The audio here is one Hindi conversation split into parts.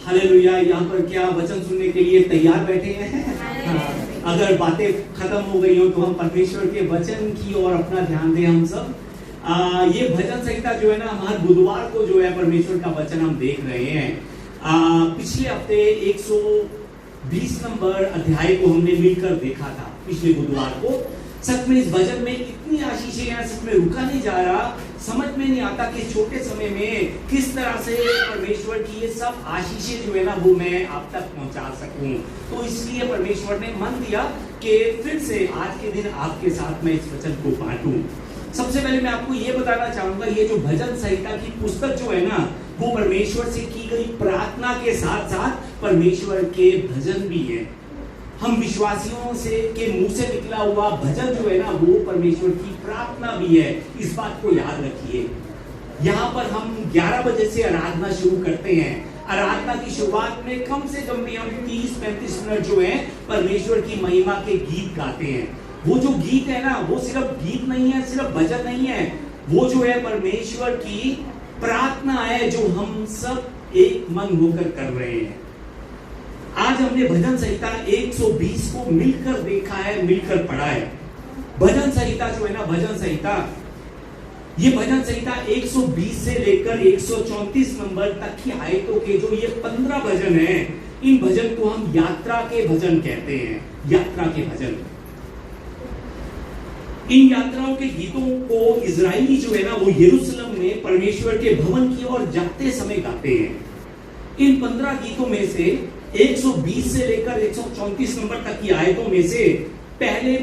हालेलुया। यहाँ पर क्या वचन सुनने के लिए तैयार बैठे हैं? हाँ। अगर बातें खत्म हो गई हो तो हम परमेश्वर के वचन की ओर अपना ध्यान दें हम सब। ये भजन संहिता जो है ना, हमारे बुधवार को जो है परमेश्वर का वचन हम देख रहे हैं। पिछले हफ्ते 120 नंबर अध्याय को हमने मिलकर देखा था पिछले बुधवार को। सच में इस भजन में इतनी आशीषें हैं, सच में रुका नहीं जा रहा। समझ में नहीं आता कि छोटे समय में किस तरह से परमेश्वर की ये सब आशीषें जो है ना वो मैं आप तक पहुंचा सकूं। तो इसलिए परमेश्वर ने मन दिया कि फिर से आज के दिन आपके साथ मैं इस वचन को बांटूं। सबसे पहले मैं आपको ये बताना चाहूंगा, ये जो भजन संहिता की पुस्तक जो है ना, वो परमेश्वर से की गई प्रार्थना के साथ साथ परमेश्वर के भजन भी है। हम विश्वासियों से के मुंह से निकला हुआ भजन जो है ना, वो परमेश्वर की प्रार्थना भी है। इस बात को याद रखिए। यहाँ पर हम 11 बजे से आराधना शुरू करते हैं। आराधना की शुरुआत में कम से कम भी हम 30-35 मिनट जो है परमेश्वर की महिमा के गीत गाते हैं। वो जो गीत है ना, वो सिर्फ गीत नहीं है, सिर्फ भजन नहीं है, वो जो है परमेश्वर की प्रार्थना है जो हम सब एक मन होकर कर रहे हैं। आज हमने भजन संहिता 120 को मिलकर देखा है, मिलकर पढ़ा है। भजन संहिता जो है ना, भजन संहिता, ये भजन संहिता 120 से लेकर 134 नंबर तक की आयतों के जो ये 15 भजन हैं, इन भजन को हम यात्रा के भजन कहते हैं। यात्रा के भजन, इन यात्राओं के गीतों को इजरायली जो है ना, वो यरूशलेम में परमेश्वर के भवन की ओर जाते समय गाते हैं। इन 15 गीतों में से 120 से लेकर 134 नंबर तक की आयतों में से पहले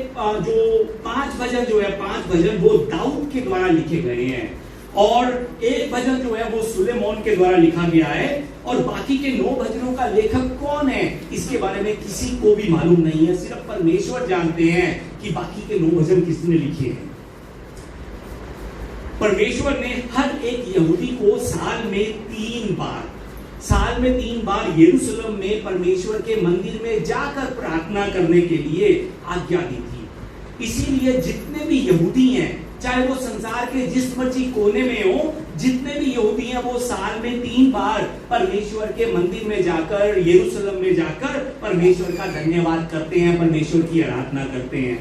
जो 5 भजन जो है, 5 भजन वो दाऊद के द्वारा लिखे गए हैं, और एक भजन जो है वो सुलेमोन के द्वारा लिखा गया है। और बाकी के 9 भजनों का लेखक कौन है, इसके बारे में किसी को भी मालूम नहीं है। सिर्फ परमेश्वर जानते हैं कि बाकी के 9 भजन किसने लिखे हैं। परमेश्वर ने हर एक यहूदी को साल में 3 बार यरूशलेम में परमेश्वर के मंदिर में जाकर प्रार्थना करने के लिए आज्ञा दी थी। इसीलिए जितने भी यहूदी हैं, चाहे वो संसार के जिस मर्जी कोने में हो, जितने भी यहूदी हैं, वो साल में 3 बार परमेश्वर के मंदिर में जाकर, यरूशलेम में जाकर परमेश्वर का धन्यवाद करते हैं, परमेश्वर की आराधना करते हैं।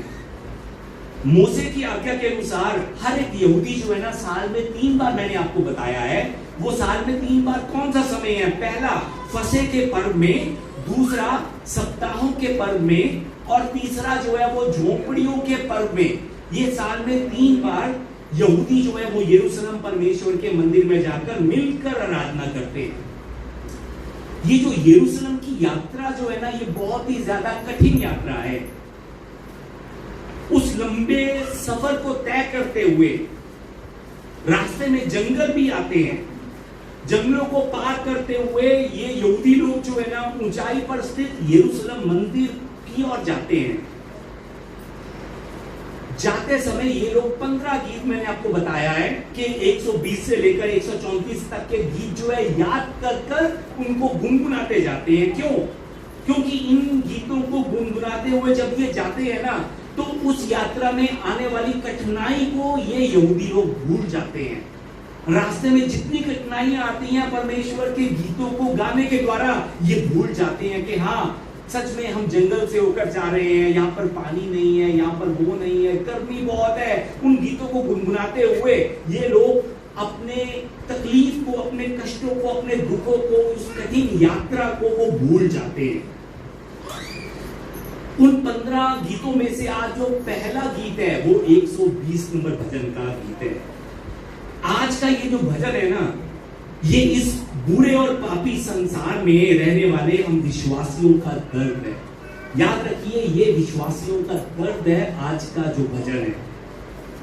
मूसे की आज्ञा के अनुसार हर एक यहूदी जो है ना, साल में 3 बार, मैंने आपको बताया है, वो साल में 3 बार कौन सा समय है? पहला फसह के पर्व में, दूसरा सप्ताहों के पर्व में, और तीसरा जो है वो झोपड़ियों के पर्व में। ये साल में 3 बार यहूदी जो है वो यरूशलेम परमेश्वर के मंदिर में जाकर मिलकर आराधना करते हैं। ये जो यरूशलेम की यात्रा जो है ना, ये बहुत ही ज्यादा कठिन यात्रा है। उस लंबे सफर को तय करते हुए रास्ते में जंगल भी आते हैं। जंगलों को पार करते हुए ये यहूदी लोग जो है ना, ऊंचाई पर स्थित यरूशलेम मंदिर की ओर जाते हैं। जाते समय ये लोग 15 गीत, मैंने आपको बताया है कि 120 से लेकर 134 तक के गीत जो है याद कर कर उनको गुनगुनाते जाते हैं। क्यों? क्योंकि इन गीतों को गुनगुनाते हुए जब ये जाते हैं ना, तो उस यात्रा में आने वाली कठिनाई को ये यहूदी लोग भूल जाते हैं। रास्ते में जितनी कठिनाइयां आती हैं, परमेश्वर के गीतों को गाने के द्वारा ये भूल जाते हैं कि हाँ, सच में हम जंगल से होकर जा रहे हैं, यहाँ पर पानी नहीं है, यहाँ पर वो नहीं है, गर्मी बहुत है। उन गीतों को गुनगुनाते हुए ये लोग अपने तकलीफ को, अपने कष्टों को, अपने दुखों को, उस कठिन यात्रा को वो भूल जाते हैं। उन 15 गीतों में से आज जो पहला गीत है वो 120 नंबर भजन का गीत है। आज का ये जो भजन है ना, ये इस बुरे और पापी संसार में रहने वाले हम विश्वासियों का दर्द है। याद रखिए, ये विश्वासियों का दर्द है आज का जो भजन है।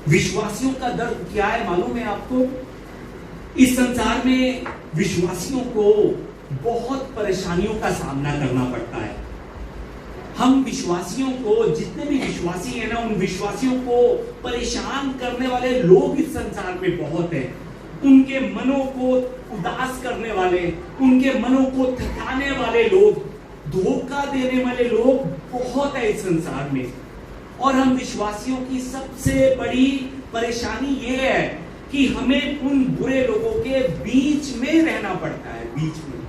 विश्वासियों का दर्द क्या है मालूम है आपको? इस संसार में विश्वासियों को बहुत परेशानियों का सामना करना पड़ता है। हम विश्वासियों को, जितने भी विश्वासी हैं ना, उन विश्वासियों को परेशान करने वाले लोग इस संसार में बहुत हैं। उनके मनों को उदास करने वाले, उनके मनों को थकाने वाले लोग, धोखा देने वाले लोग बहुत है इस संसार में। और हम विश्वासियों की सबसे बड़ी परेशानी ये है कि हमें उन बुरे लोगों के बीच में रहना पड़ता है, बीच में।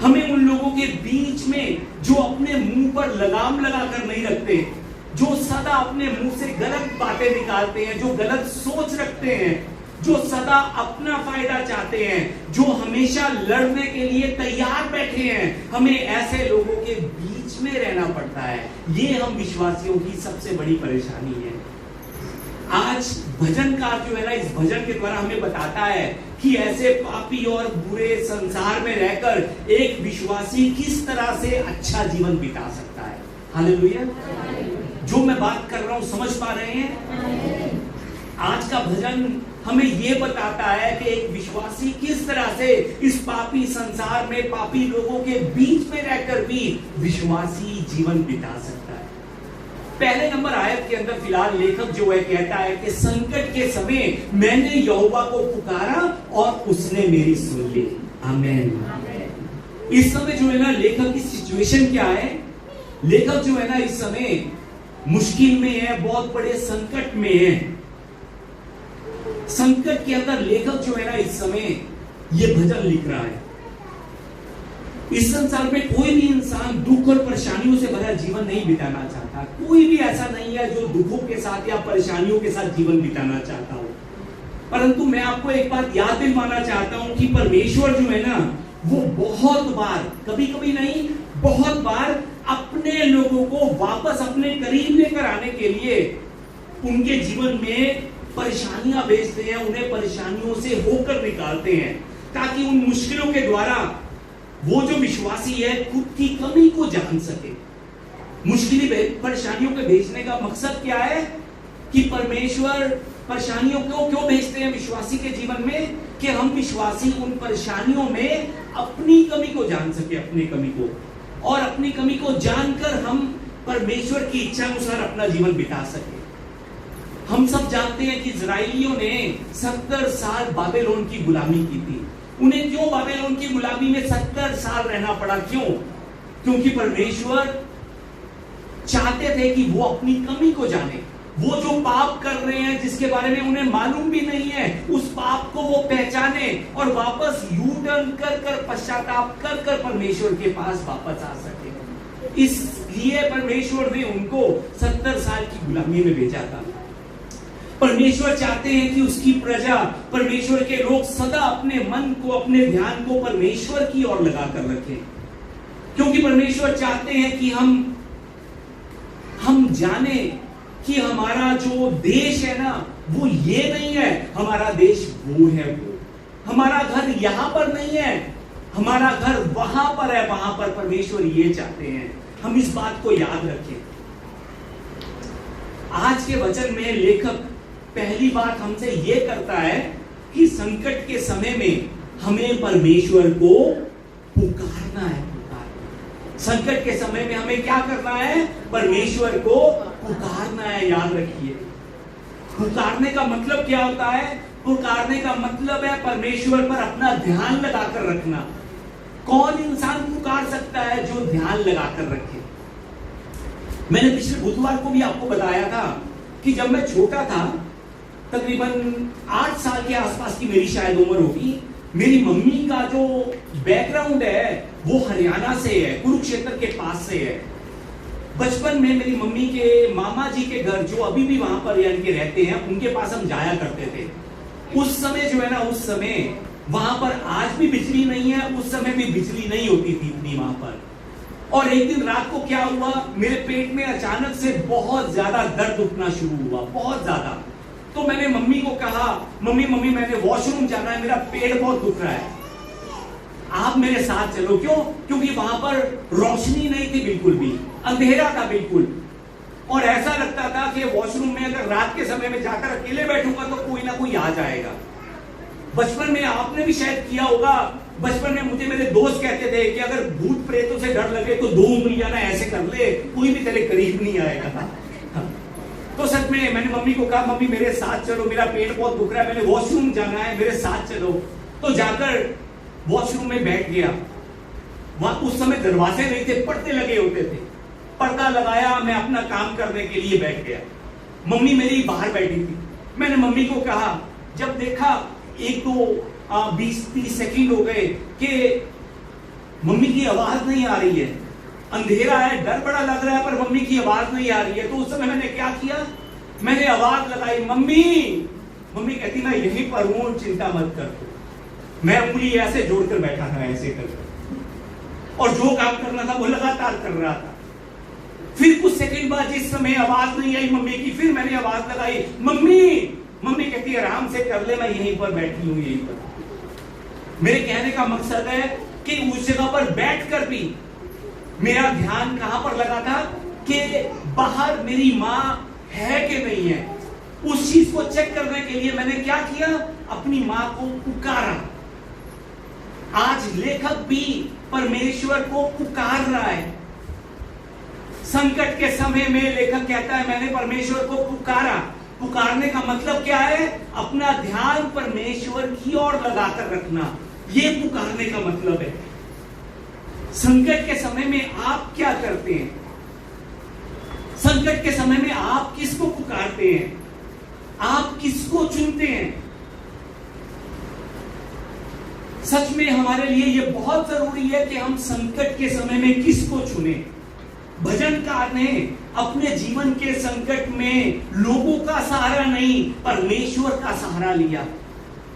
हमें उन लोगों के बीच में जो अपने मुंह पर लगाम लगा कर नहीं रखते, जो सदा अपने मुंह से गलत बातें निकालते हैं, जो गलत सोच रखते हैं, जो सदा अपना फायदा चाहते हैं, जो हमेशा लड़ने के लिए तैयार बैठे हैं, हमें ऐसे लोगों के बीच में रहना पड़ता है। ये हम विश्वासियों की सबसे बड़ी परेशानी है। आज भजनकार जो है ना, इस भजन के द्वारा हमें बताता है कि ऐसे पापी और बुरे संसार में रहकर एक विश्वासी किस तरह से अच्छा जीवन बिता सकता है। हालेलुया। जो मैं बात कर रहा हूं समझ पा रहे हैं? आज का भजन हमें यह बताता है कि एक विश्वासी किस तरह से इस पापी संसार में पापी लोगों के बीच में रहकर भी विश्वासी जीवन बिता सकता है। पहले नंबर आयत के अंदर फिलहाल लेखक जो है कहता है कि संकट के समय मैंने यहोवा को पुकारा और उसने मेरी सुन ली। आमीन। इस समय जो है ना लेखक की सिचुएशन क्या है? लेखक जो है ना इस समय मुश्किल में है, बहुत बड़े संकट में है। संकट के अंदर लेखक जो है ना इस समय ये भजन लिख रहा है। इस संसार में कोई भी इंसान दुख और परेशानियों से भरा जीवन नहीं बिताना चाहता। कोई भी ऐसा नहीं है जो दुखों के साथ या परेशानियों के साथ जीवन बिताना चाहता हो। परंतु मैं आपको एक बात याद दिलवाना चाहता हूं कि परमेश्वर जो है ना वो बहुत बार, कभी कभी नहीं, बहुत बार अपने लोगों को वापस अपने करीब लेकर आने के लिए उनके जीवन में परेशानियां भेजते हैं, उन्हें परेशानियों से होकर निकालते हैं, ताकि उन मुश्किलों के द्वारा वो जो विश्वासी है खुद की कमी को जान सके। मुश्किलें परेशानियों के भेजने का मकसद क्या है? कि परमेश्वर परेशानियों को क्यों भेजते हैं विश्वासी के जीवन में? कि हम विश्वासी उन परेशानियों में अपनी कमी को जान सके, अपनी कमी को, और अपनी कमी को जानकर हम परमेश्वर की इच्छा अनुसार अपना जीवन बिता सके। हम सब जानते हैं कि इजराइलियों ने 70 साल बाबेलोन की गुलामी की थी। उन्हें क्यों बाबेलोन की गुलामी में 70 साल रहना पड़ा? क्यों? क्योंकि परमेश्वर चाहते थे कि वो अपनी कमी को जाने। वो जो पाप कर रहे हैं जिसके बारे में उन्हें मालूम भी नहीं है, उस पाप को वो पहचाने और वापस यू टर्न कर कर, पश्चाताप कर कर परमेश्वर के पास वापस आ सके। इसलिए परमेश्वर ने उनको 70 साल की गुलामी में भेजा था। परमेश्वर चाहते हैं कि उसकी प्रजा, परमेश्वर के लोग सदा अपने मन को, अपने ध्यान को परमेश्वर की ओर लगा कर रखें, क्योंकि परमेश्वर चाहते हैं कि हम जाने कि हमारा जो देश है ना वो ये नहीं है, हमारा देश वो है। वो हमारा घर यहां पर नहीं है, हमारा घर वहां पर है। वहां पर परमेश्वर ये चाहते हैं हम इस बात को याद रखें। आज के वचन में लेखक पहली बात हमसे यह करता है कि संकट के समय में हमें परमेश्वर को पुकारना है। संकट के समय में हमें क्या करना है? परमेश्वर को पुकारना है। याद रखिए, पुकारने का मतलब क्या होता है? पुकारने का मतलब है परमेश्वर पर अपना ध्यान लगाकर रखना। कौन इंसान पुकार सकता है? जो ध्यान लगाकर रखे। मैंने पिछले बुधवार को भी आपको बताया था कि जब मैं छोटा था, तकरीबन 8 साल के आसपास की मेरी शायद उम्र होगी, मेरी मम्मी का जो बैकग्राउंड है वो हरियाणा से है, कुरुक्षेत्र के पास से है। बचपन में मेरी मम्मी के मामा जी के घर, जो अभी भी वहां पर यानी कि रहते हैं, उनके पास हम जाया करते थे। उस समय जो है ना, उस समय वहां पर, आज भी बिजली नहीं है, उस समय भी बिजली नहीं होती थी इतनी वहां पर। और एक दिन रात को क्या हुआ, मेरे पेट में अचानक से बहुत ज्यादा दर्द उठना शुरू हुआ, बहुत ज्यादा। तो मैंने मम्मी को कहा, मम्मी मैंने वॉशरूम जाना है, मेरा पेट बहुत दुख रहा है, आप मेरे साथ चलो। क्यों? क्योंकि वहां पर रोशनी नहीं थी, बिल्कुल भी अंधेरा था बिल्कुल, और ऐसा लगता था कि वॉशरूम में अगर रात के समय में जाकर अकेले बैठूंगा तो कोई ना कोई आ जाएगा। बचपन में आपने भी शायद किया होगा, बचपन में मुझे मेरे दोस्त कहते थे कि अगर भूत प्रेतों से डर लगे तो 2 उंगलियां ना ऐसे कर ले, कोई भी तेरे करीब नहीं आएगा। तो सच में मैंने मम्मी को कहा, मम्मी मेरे साथ चलो, मेरा पेट बहुत दुख रहा है, मैंने वॉशरूम जाना है, मेरे साथ चलो। तो जाकर वॉशरूम में बैठ गया। वहां उस समय दरवाजे नहीं थे, पर्दे लगे होते थे। पर्दा लगाया, मैं अपना काम करने के लिए बैठ गया। मम्मी मेरी बाहर बैठी थी। मैंने मम्मी को कहा, जब देखा 1-2 20-30 सेकंड हो गए कि मम्मी की आवाज नहीं आ रही है, अंधेरा है, डर बड़ा लग रहा है, पर मम्मी की आवाज नहीं आ रही है। तो उस समय मैंने क्या किया, मैंने आवाज लगाई, मम्मी। मम्मी कहती मैं यहीं पर हूं, चिंता मत कर। मैं उंगली ऐसे जोड़कर बैठा था, ऐसे कर, और जो काम करना था वो लगातार कर रहा था। फिर कुछ सेकंड बाद जिस समय आवाज नहीं आई मम्मी की, फिर मैंने आवाज लगाई, मम्मी। मम्मी कहती है आराम से कर ले, मैं यहीं पर बैठी हूं, यहीं पर। मेरे कहने का मकसद है कि उस जगह पर बैठकर भी मेरा ध्यान कहां पर लगा था कि बाहर मेरी मां है कि नहीं है। उस चीज को चेक करने के लिए मैंने क्या किया, अपनी मां को पुकारा। आज लेखक भी परमेश्वर को पुकार रहा है। संकट के समय में लेखक कहता है मैंने परमेश्वर को पुकारा। पुकारने का मतलब क्या है, अपना ध्यान परमेश्वर की ओर लगाकर रखना, ये पुकारने का मतलब है। संकट के समय में आप क्या करते हैं? संकट के समय में आप किसको पुकारते हैं? आप किसको चुनते हैं? सच में हमारे लिए यह बहुत जरूरी है कि हम संकट के समय में किसको चुने। भजनकार ने अपने जीवन के संकट में लोगों का सहारा नहीं, परमेश्वर का सहारा लिया।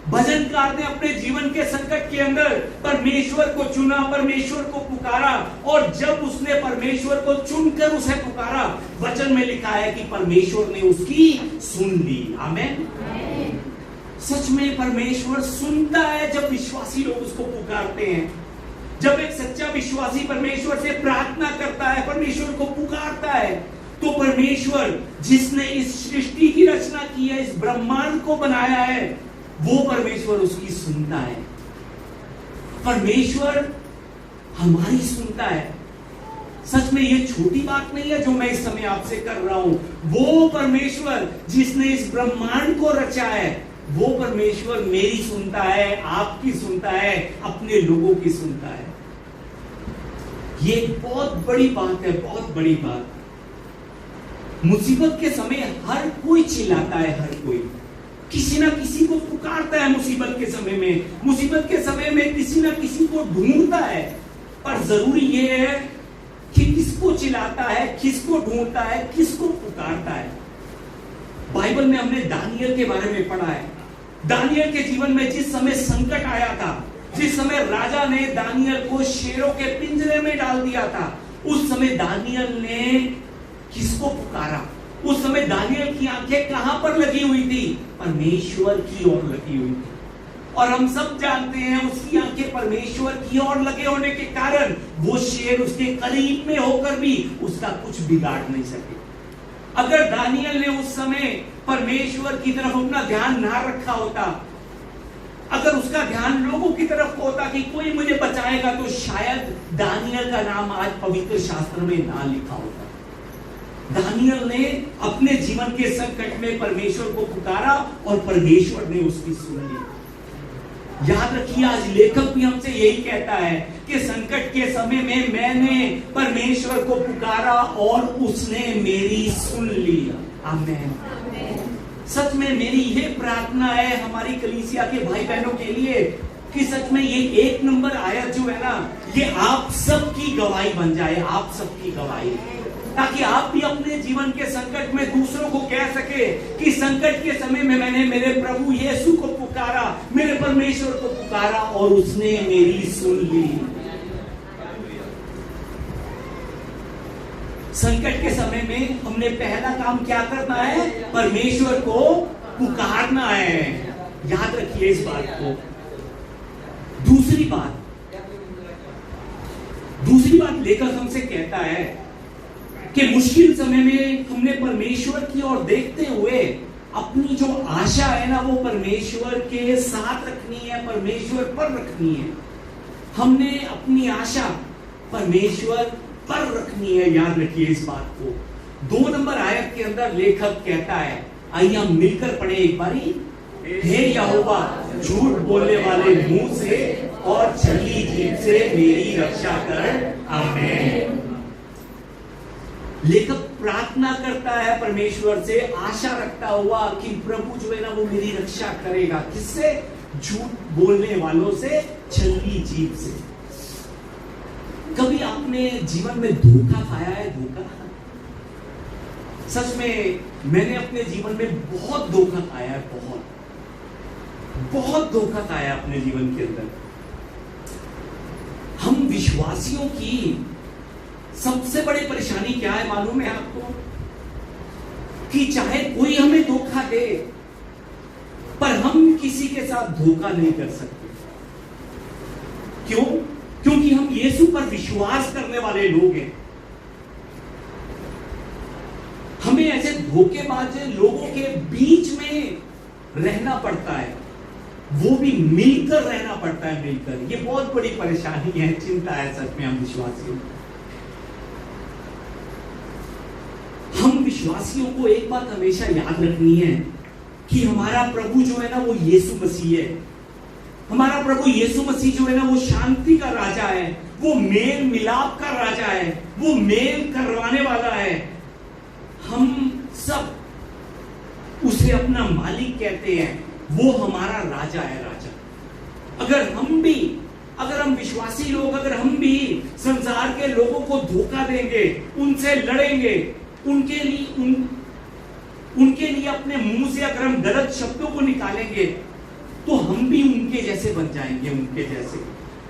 भजनकार ने अपने जीवन के संकट के अंदर परमेश्वर को चुना, परमेश्वर को पुकारा, और जब उसने परमेश्वर को चुनकर उसे पुकारा, वचन में लिखा है कि परमेश्वर ने उसकी सुन ली। आमीन। सच में परमेश्वर सुनता है जब विश्वासी लोग उसको पुकारते हैं। जब एक सच्चा विश्वासी परमेश्वर से प्रार्थना करता है, परमेश्वर को पुकारता है, तो परमेश्वर जिसने इस सृष्टि की रचना की है, इस ब्रह्मांड को बनाया है, वो परमेश्वर उसकी सुनता है। परमेश्वर हमारी सुनता है। सच में ये छोटी बात नहीं है जो मैं इस समय आपसे कर रहा हूं। वो परमेश्वर जिसने इस ब्रह्मांड को रचा है, वो परमेश्वर मेरी सुनता है, आपकी सुनता है, अपने लोगों की सुनता है। ये बहुत बड़ी बात है, बहुत बड़ी बात। मुसीबत के समय हर कोई चिल्लाता है, हर कोई किसी ना किसी को पुकारता है। मुसीबत के समय में, मुसीबत के समय में किसी ना किसी को ढूंढता है। पर जरूरी ये है कि किसको चिल्लाता है, किसको ढूंढता है, किसको पुकारता है। बाइबल में हमने दानियल के बारे में पढ़ा है। दानियल के जीवन में जिस समय संकट आया था, जिस समय राजा ने दानियल को शेरों के पिंजरे में डाल दिया था, उस समय दानियल ने किसको पुकारा? उस समय दानियल की आंखें कहां पर लगी हुई थी? परमेश्वर की ओर लगी हुई थी। और हम सब जानते हैं उसकी आंखें परमेश्वर की ओर लगे होने के कारण वो शेर उसके करीब में होकर भी उसका कुछ बिगाड़ नहीं सके। अगर दानियल ने उस समय परमेश्वर की तरफ अपना ध्यान ना रखा होता, अगर उसका ध्यान लोगों की तरफ होता कि कोई मुझे बचाएगा, तो शायद दानियल का नाम आज पवित्र शास्त्र में ना लिखा होता। दानियल ने अपने जीवन के संकट में परमेश्वर को पुकारा और परमेश्वर ने उसकी सुन ली। याद रखिए, आज लेखक भी हमसे यही कहता है कि संकट के समय में मैंने परमेश्वर को पुकारा और उसने मेरी सुन ली। आमीन। सच में मेरी यह प्रार्थना है हमारी कलीसिया के भाई बहनों के लिए कि सच में ये 1 नंबर आयत जो है ना, ये आप सबकी गवाही बन जाए, आप सबकी गवाही, ताकि आप भी अपने जीवन के संकट में दूसरों को कह सके कि संकट के समय में मैंने मेरे प्रभु यीशु को पुकारा, मेरे परमेश्वर को पुकारा और उसने मेरी सुन ली। संकट के समय में हमने पहला काम क्या करना है? परमेश्वर को पुकारना है। याद रखिए इस बात को। दूसरी बात लेखक हमसे कहता है कि मुश्किल समय में हमने परमेश्वर की ओर देखते हुए अपनी जो आशा है ना, वो परमेश्वर के साथ रखनी है, परमेश्वर पर रखनी है। हमने अपनी आशा परमेश्वर पर रखनी है। याद रखिए इस बात को। 2 नंबर आयत के अंदर लेखक कहता है, आइए हम मिलकर पढ़े एक बारी। हे यहोवा, झूठ बोलने वाले मुंह से और छली जीभ से मेरी रक्षा कर। आमीन। लेखक प्रार्थना करता है परमेश्वर से, आशा रखता हुआ कि प्रभु जो है ना वो मेरी रक्षा करेगा। किससे? झूठ बोलने वालों से, छली जीभ से। कभी आपने जीवन में धोखा खाया है? धोखा, सच में मैंने अपने जीवन में बहुत धोखा खाया है, बहुत धोखा खाया अपने जीवन के अंदर। हम विश्वासियों की सबसे बड़ी परेशानी क्या है मालूम है आपको? कि चाहे कोई हमें धोखा दे, पर हम किसी के साथ धोखा नहीं कर सकते। क्यों? क्योंकि हम यीशु पर विश्वास करने वाले लोग हैं। हमें ऐसे धोखेबाज लोगों के बीच में रहना पड़ता है, वो भी मिलकर रहना पड़ता है, मिलकर। ये बहुत बड़ी परेशानी है, चिंता है सच में हम विश्वासियों। हम विश्वासियों को एक बात हमेशा याद रखनी है कि हमारा प्रभु जो है ना वो यीशु मसीह है। हमारा प्रभु यीशु मसीह जो है ना वो शांति का राजा है, वो मेल मिलाप का राजा है, वो मेल करवाने वाला है। हम सब उसे अपना मालिक कहते हैं, वो हमारा राजा है, राजा। अगर हम विश्वासी लोग, अगर हम भी संसार के लोगों को धोखा देंगे, उनसे लड़ेंगे, उनके लिए अपने मुंह से अगर हम गलत शब्दों को निकालेंगे, तो हम भी उनके जैसे बन जाएंगे, उनके जैसे,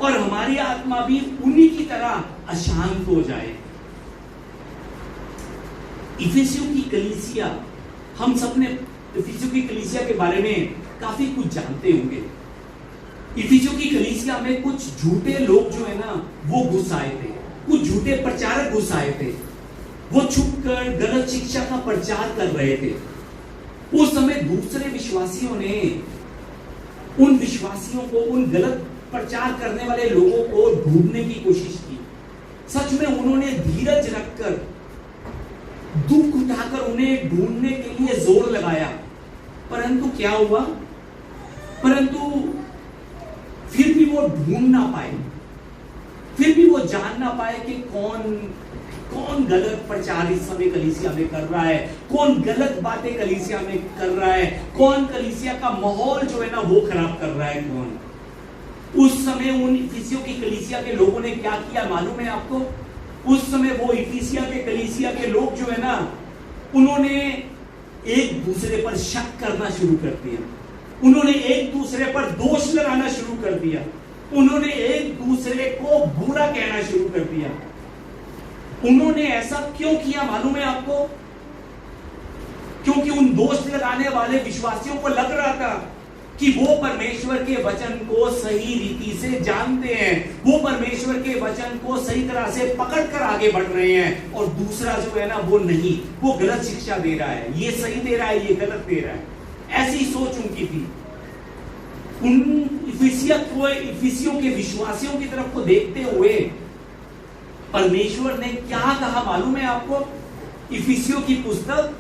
और हमारी आत्मा भी उन्हीं की तरह अशांत हो जाए। इफिसियों की कलीसिया, हम सबने इफिसियों की कलीसिया के बारे में काफी कुछ जानते होंगे। इफिसियों की कलीसिया में कुछ झूठे लोग जो है ना वो घुस आए थे, कुछ झूठे प्रचारक घुस आए थे। वो छुपकर गलत शिक्षा का प्रचार कर रहे थे। उस समय दूसरे विश्वासियों ने उन विश्वासियों को, उन गलत प्रचार करने वाले लोगों को ढूंढने की कोशिश की। सच में उन्होंने धीरज रखकर, दुख उठाकर उन्हें ढूंढने के लिए जोर लगाया, परंतु क्या हुआ? परंतु फिर भी वो ढूंढ ना पाए, फिर भी वो जान ना पाए कि कौन गलत प्रचार इस समय कलीसिया में कर रहा है, कौन गलत बातें कलीसिया में कर रहा है, कौन कलीसिया का माहौल जो है ना वो खराब कर रहा है, कौन। उस समय उन इफिसियों की कलीसिया के लोगों ने क्या किया मालूम है आपको? उस समय वो इफिसिया के कलीसिया के लोग जो है ना, उन्होंने एक दूसरे पर शक करना शुरू कर दिया, उन्होंने एक दूसरे पर दोष लगाना शुरू कर दिया, उन्होंने एक दूसरे को बुरा कहना शुरू कर दिया। उन्होंने ऐसा क्यों किया मालूम है आपको? क्योंकि उन दोष लगाने वाले विश्वासियों को लग रहा था कि वो परमेश्वर के वचन को सही रीति से जानते हैं, वो परमेश्वर के वचन को सही तरह से पकड़कर आगे बढ़ रहे हैं, और दूसरा जो है ना वो नहीं, वो गलत शिक्षा दे रहा है, ये सही दे रहा है, ये गलत दे रहा है। ऐसी सोच उनकी थी। उन इफिसियों के विश्वासियों की तरफ को देखते हुए परमेश्वर ने क्या कहा मालूम है आपको? इफिसियों की पुस्तक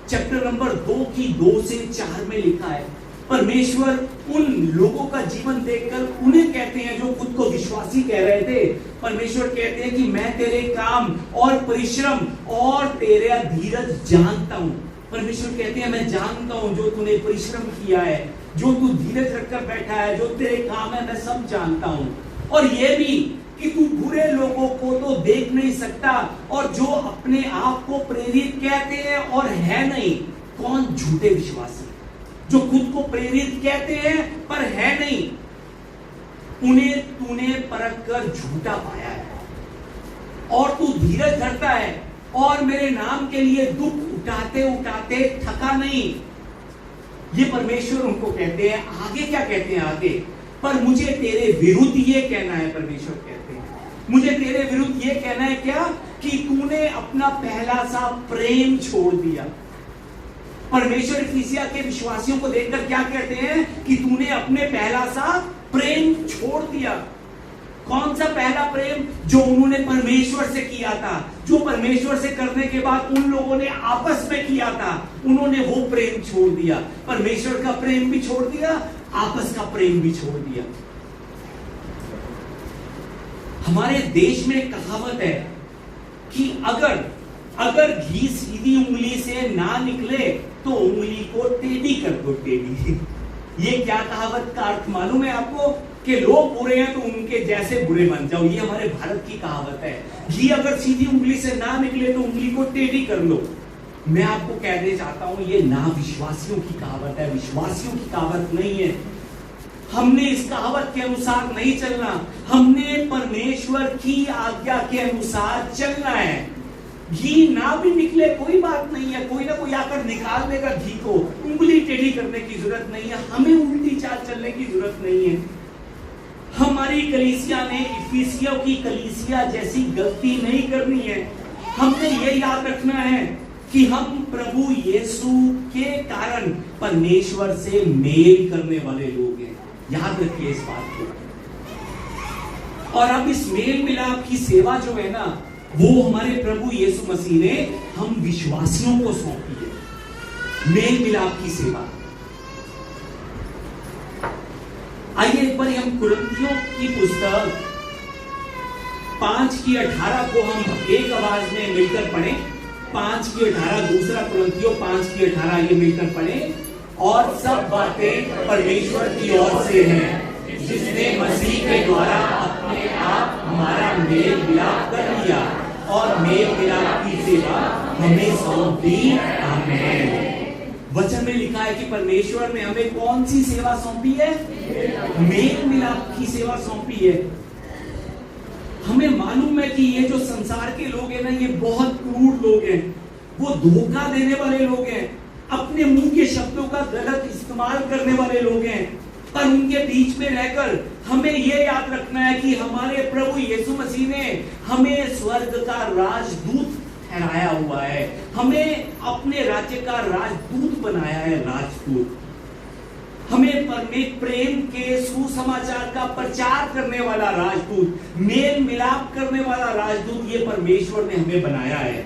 चैप्टर नंबर 2 की 2 से 4 में लिखा है। परमेश्वर उन लोगों का जीवन देखकर उन्हें कहते हैं जो खुद को विश्वासी कह रहे थे। परमेश्वर कहते हैं कि मैं तेरे काम और परिश्रम और तेरा धीरज जानता हूं। परमेश्वर कहते हैं मैं जानता हूं जो तूने परिश्रम किया है, जो तू धीरज रखकर बैठा है, जो तेरे काम है, मैं सब जानता हूं। और ये भी कि तू बुरे लोगों को तो देख नहीं सकता, और जो अपने आप को प्रेरित कहते हैं और है नहीं। कौन? झूठे विश्वासी जो खुद को प्रेरित कहते हैं पर है नहीं, उन्हें तूने परख कर झूठा पाया है, और तू धीरज धरता है और मेरे नाम के लिए दुख उठाते उठाते थका नहीं। ये परमेश्वर उनको कहते हैं। आगे क्या कहते हैं? आगे, पर मुझे तेरे विरुद्ध ये कहना है, परमेश्वर कहते हैं मुझे तेरे विरुद्ध ये कहना है क्या? कि तूने अपना पहला सा प्रेम छोड़ दिया। परमेश्वर इफिसिया के विश्वासियों को देखकर क्या कहते हैं? कि तूने अपने पहला सा प्रेम छोड़ दिया। कौन सा पहला प्रेम? जो उन्होंने परमेश्वर से किया था, जो परमेश्वर से करने के बाद उन लोगों ने आपस में किया था, उन्होंने वो प्रेम छोड़ दिया। परमेश्वर का प्रेम भी छोड़ दिया, आपस का प्रेम भी छोड़ दिया। हमारे देश में कहावत है कि अगर घी सीधी उंगली से ना निकले तो उंगली को टेढ़ी कर दो, टेढ़ी। ये क्या कहावत का अर्थ मालूम है आपको? कि लोग बुरे हैं तो उनके जैसे बुरे बन जाओ। ये हमारे भारत की कहावत है। घी अगर सीधी उंगली से ना निकले तो उंगली को टेढ़ी कर लो। मैं आपको कहने चाहता हूं ये ना विश्वासियों की कहावत है, विश्वासियों की कहावत नहीं है। हमने इस कहावत के अनुसार नहीं चलना, हमने परमेश्वर की आज्ञा के अनुसार चलना है। घी ना भी निकले कोई बात नहीं है, कोई ना कोई आकर निकाल देगा घी को, उंगली टेढ़ी करने की जरूरत नहीं है, हमें उल्टी चाल चलने की जरूरत नहीं है। हमारी कलीसिया ने इफिसियों की कलीसिया जैसी गलती नहीं करनी है। हमने ये याद रखना है कि हम प्रभु यीशु के कारण परमेश्वर से मेल करने वाले लोग हैं। याद रखिए इस बात को। और अब इस मेल मिलाप की सेवा जो है ना, वो हमारे प्रभु यीशु मसीह ने हम विश्वासियों को सौंपी है, मेल मिलाप की सेवा। आइए एक बार हम कुरिन्थियों की पुस्तक 5:18 को हम एक आवाज में मिलकर पढ़ें। 5:18, दूसरा कुरिन्थियों 5:18 ये मिलकर पढ़ें। और सब बातें परमेश्वर की ओर से हैं, जिसने मसीह के द्वारा अपने आप हमारा मेल मिलाप कर लिया और मेल मिलाप की सेवा हमें सौंप दी। आमीन। वचन में लिखा है कि परमेश्वर ने हमें कौन सी सेवा सौंपी है? मेल मिलाप की सेवा सौंपी है। हमें मालूम है कि ये जो संसार के लोग हैं ना, ये बहुत क्रूर लोग हैं, वो धोखा देने वाले लोग हैं, अपने मुंह के शब्दों का गलत इस्तेमाल करने वाले लोग हैं। पर उनके बीच में रहकर हमें ये याद रखना है कि हमारे प्रभु यीशु मसीह ने हमें स्वर्ग का राजदूत ठहराया हुआ है, हमें अपने राज्य का राजदूत बनाया है, राजदूत। हमें प्रेम के सुसमाचार का प्रचार करने वाला राजदूत, मेल मिलाप करने वाला राजदूत, ये परमेश्वर ने हमें बनाया है।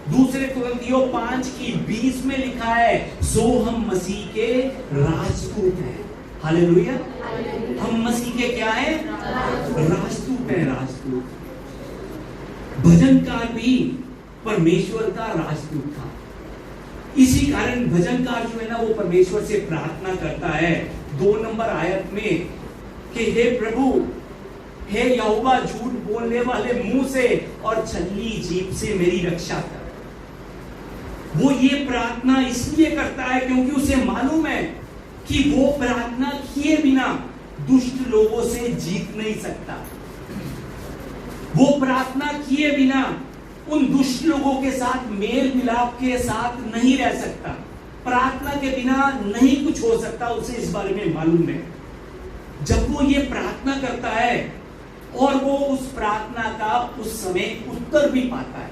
दूसरे कुरिन्थियों 5:20 में लिखा है, सो हम मसीह के राजदूत हैं। हालेलुया। हम मसीह के क्या है? राजदूत हैं, राजदूत। भजनकार भी परमेश्वर का राजदूत था। इसी कारण भजनकार जो है ना, वो परमेश्वर से प्रार्थना करता है 2 नंबर आयत में कि हे प्रभु, हे यहोवा, झूठ बोलने वाले मुंह से और छलनी जीभ से मेरी रक्षा कर। वो ये प्रार्थना इसलिए करता है क्योंकि उसे मालूम है कि वो प्रार्थना किए बिना दुष्ट लोगों से जीत नहीं सकता। वो प्रार्थना किए बिना उन दुष्ट लोगों के साथ मेल मिलाप के साथ नहीं रह सकता। प्रार्थना के बिना नहीं कुछ हो सकता, उसे इस बारे में मालूम है। जब वो ये प्रार्थना करता है और वो उस प्रार्थना का उस समय उत्तर भी पाता है,